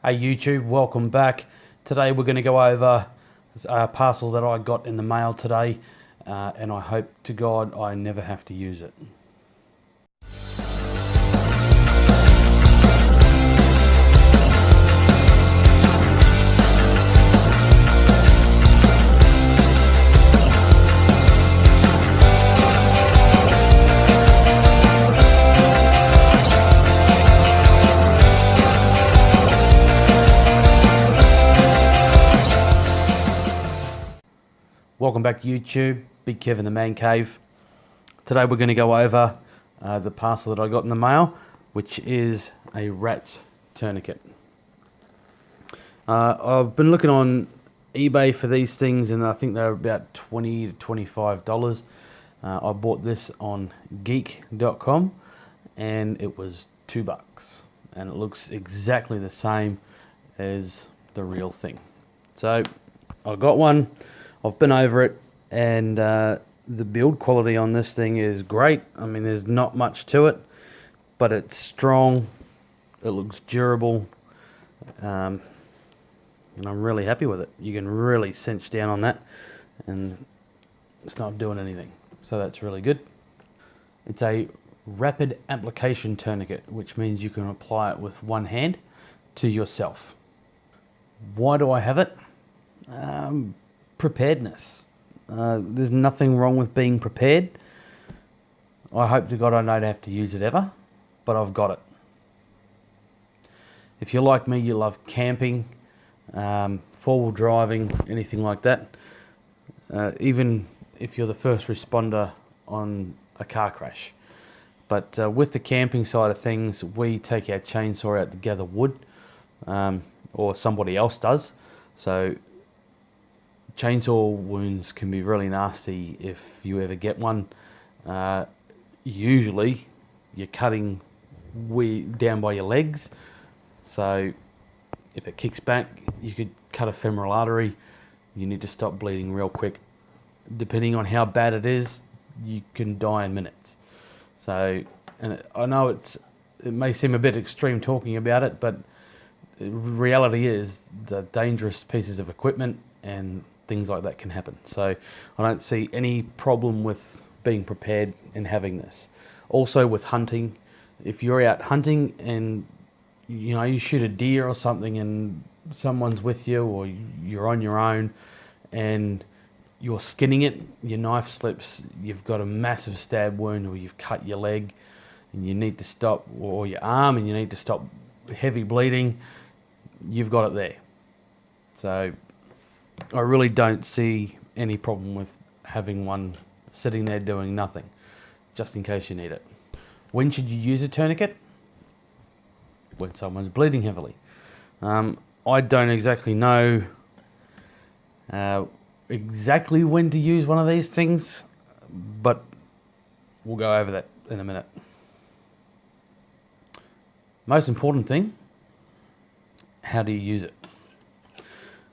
Hey YouTube, welcome back. Today we're going to go over a parcel that I got in the mail today, and I hope to God I never have to use it. Welcome back to YouTube, Big Kev in the Man Cave. Today we're going to go over the parcel that I got in the mail, which is a rat's tourniquet. I've been looking on eBay for these things, and I think they're about $20 to $25. I bought this on geek.com and it was $2, and it looks exactly the same as the real thing. So I got one. I've been over it, and the build quality on this thing is great. I mean, there's not much to it, but it's strong. It looks durable, and I'm really happy with it. You can really cinch down on that, and it's not doing anything. So that's really good. It's a rapid application tourniquet, which means you can apply it with one hand to yourself. Why do I have it? Preparedness. There's nothing wrong with being prepared. I hope to God I don't have to use it ever, but I've got it. If you're like me, you love camping, four-wheel driving, anything like that. Even if you're the first responder on a car crash. But with the camping side of things, we take our chainsaw out to gather wood, or somebody else does. So chainsaw wounds can be really nasty if you ever get one. Usually you're cutting way down by your legs, so if it kicks back you could cut a femoral artery. You need to stop bleeding real quick. Depending on how bad it is, you can die in minutes. So, and I know it may seem a bit extreme talking about it, but the reality is the dangerous pieces of equipment and things like that can happen. So I don't see any problem with being prepared and having this. Also with hunting, if you're out hunting and you shoot a deer or something and someone's with you, or you're on your own and you're skinning it, your knife slips, you've got a massive stab wound, or you've cut your leg and you need to stop, or your arm and you need to stop heavy bleeding, you've got it there. So I really don't see any problem with having one sitting there doing nothing, just in case you need it. When should you use a tourniquet? When someone's bleeding heavily. I don't exactly know exactly when to use one of these things, but we'll go over that in a minute. Most important thing, how do you use it?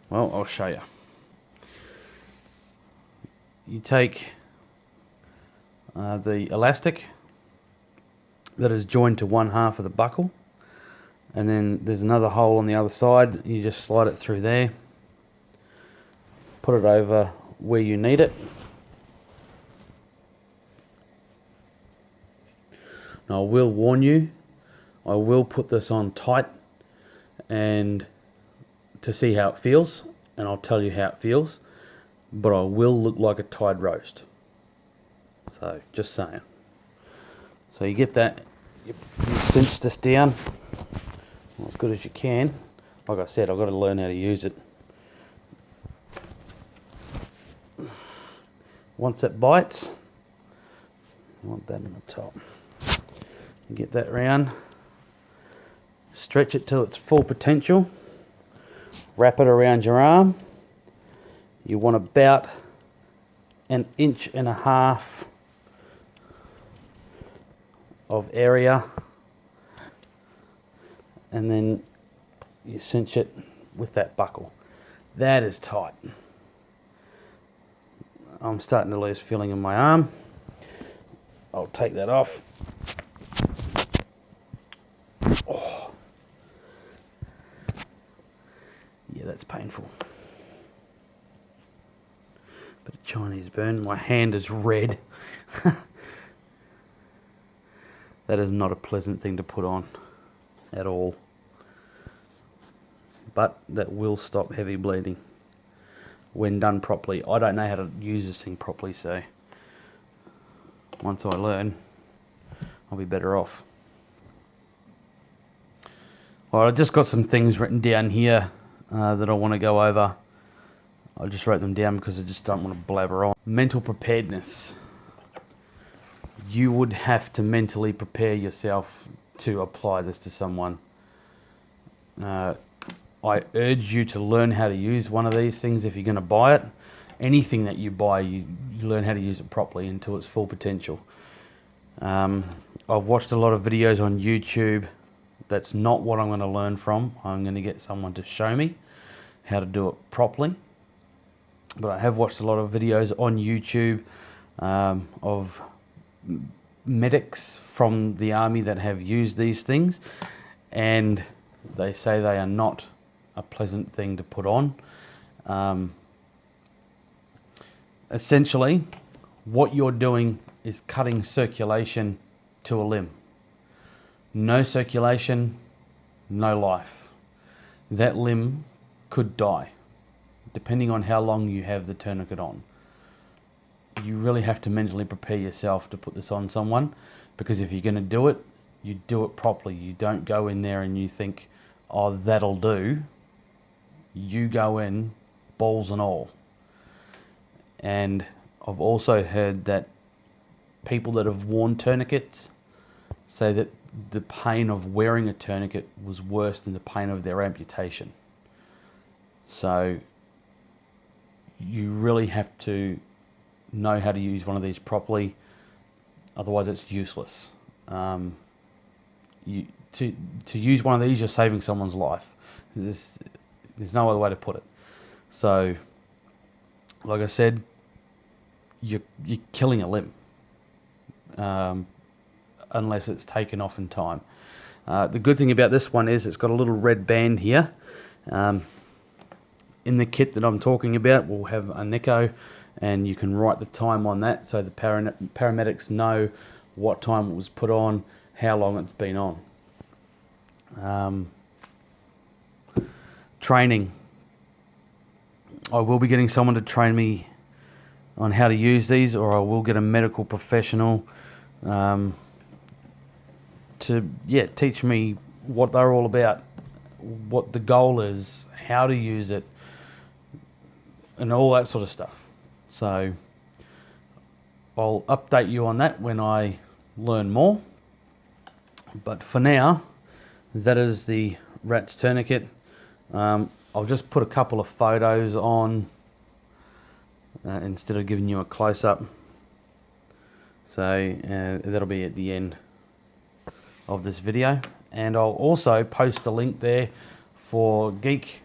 Well, I'll show you. You take the elastic that is joined to one half of the buckle, and then there's another hole on the other side. You just slide it through there, put it over where you need it. Now I will warn you, I will put this on tight and to see how it feels, and I'll tell you how it feels, but I will look like a tied roast. So just saying. So you get that, you cinch this down as good as you can. Like I said, I've got to learn how to use it. Once it bites, you want that in the top. You get that round, stretch it till its full potential, wrap it around your arm. You want about 1.5 inches of area, and then you cinch it with that buckle. That is tight. I'm starting to lose feeling in my arm. I'll take that off. Oh. Yeah, that's painful. Bit of Chinese burn. My hand is red. That is not a pleasant thing to put on at all. But that will stop heavy bleeding when done properly. I don't know how to use this thing properly, so once I learn, I'll be better off. Alright, I've just got some things written down here that I want to go over. I just wrote them down because I just don't want to blabber on. Mental preparedness. You would have to mentally prepare yourself to apply this to someone. I urge you to learn how to use one of these things if you're going to buy it. Anything that you buy, you learn how to use it properly until its full potential. I've watched a lot of videos on YouTube. That's not what I'm going to learn from. I'm going to get someone to show me how to do it properly. But I have watched a lot of videos on YouTube of medics from the army that have used these things, and they say they are not a pleasant thing to put on. Essentially, what you're doing is cutting circulation to a limb. No circulation, no life. That limb could die, depending on how long you have the tourniquet on. You really have to mentally prepare yourself to put this on someone, because if you're going to do it, you do it properly. You don't go in there and you think, oh, that'll do. You go in balls and all. And I've also heard that people that have worn tourniquets say that the pain of wearing a tourniquet was worse than the pain of their amputation. So you really have to know how to use one of these properly, otherwise it's useless. To use one of these, you're saving someone's life. There's no other way to put it. So, like I said, you're killing a limb, unless it's taken off in time. The good thing about this one is it's got a little red band here. In the kit that I'm talking about, we'll have a Nico, and you can write the time on that so the paramedics know what time it was put on, how long it's been on. Training. I will be getting someone to train me on how to use these, or I will get a medical professional to teach me what they're all about, what the goal is, how to use it, and all that sort of stuff. So I'll update you on that when I learn more. But for now, that is the rat's tourniquet. I'll just put a couple of photos on instead of giving you a close-up. So that'll be at the end of this video. And I'll also post a link there for Geek,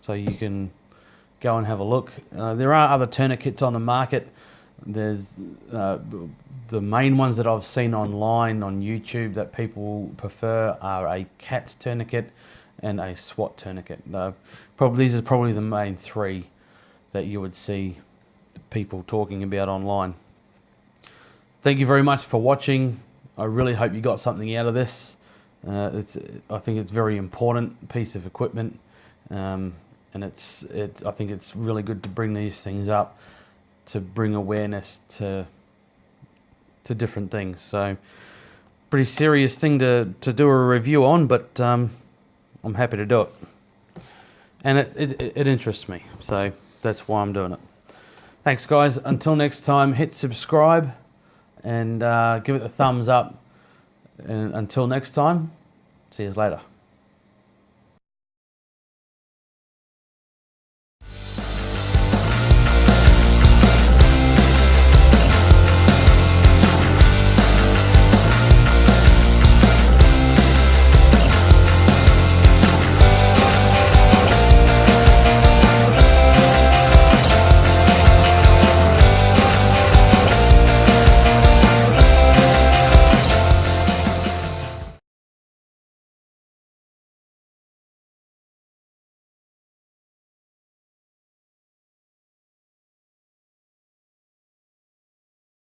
so you can go and have a look. There are other tourniquets on the market. There's the main ones that I've seen online on YouTube that people prefer are a cat's tourniquet and a SWAT tourniquet. These are probably the main three that you would see people talking about online. Thank you very much for watching. I really hope you got something out of this. I think it's a very important piece of equipment, and I think it's really good to bring these things up, to bring awareness to different things. So, pretty serious thing to do a review on, but I'm happy to do it, and it interests me, so that's why I'm doing it. Thanks, guys. Until next time, hit subscribe and give it a thumbs up. And until next time, see you later.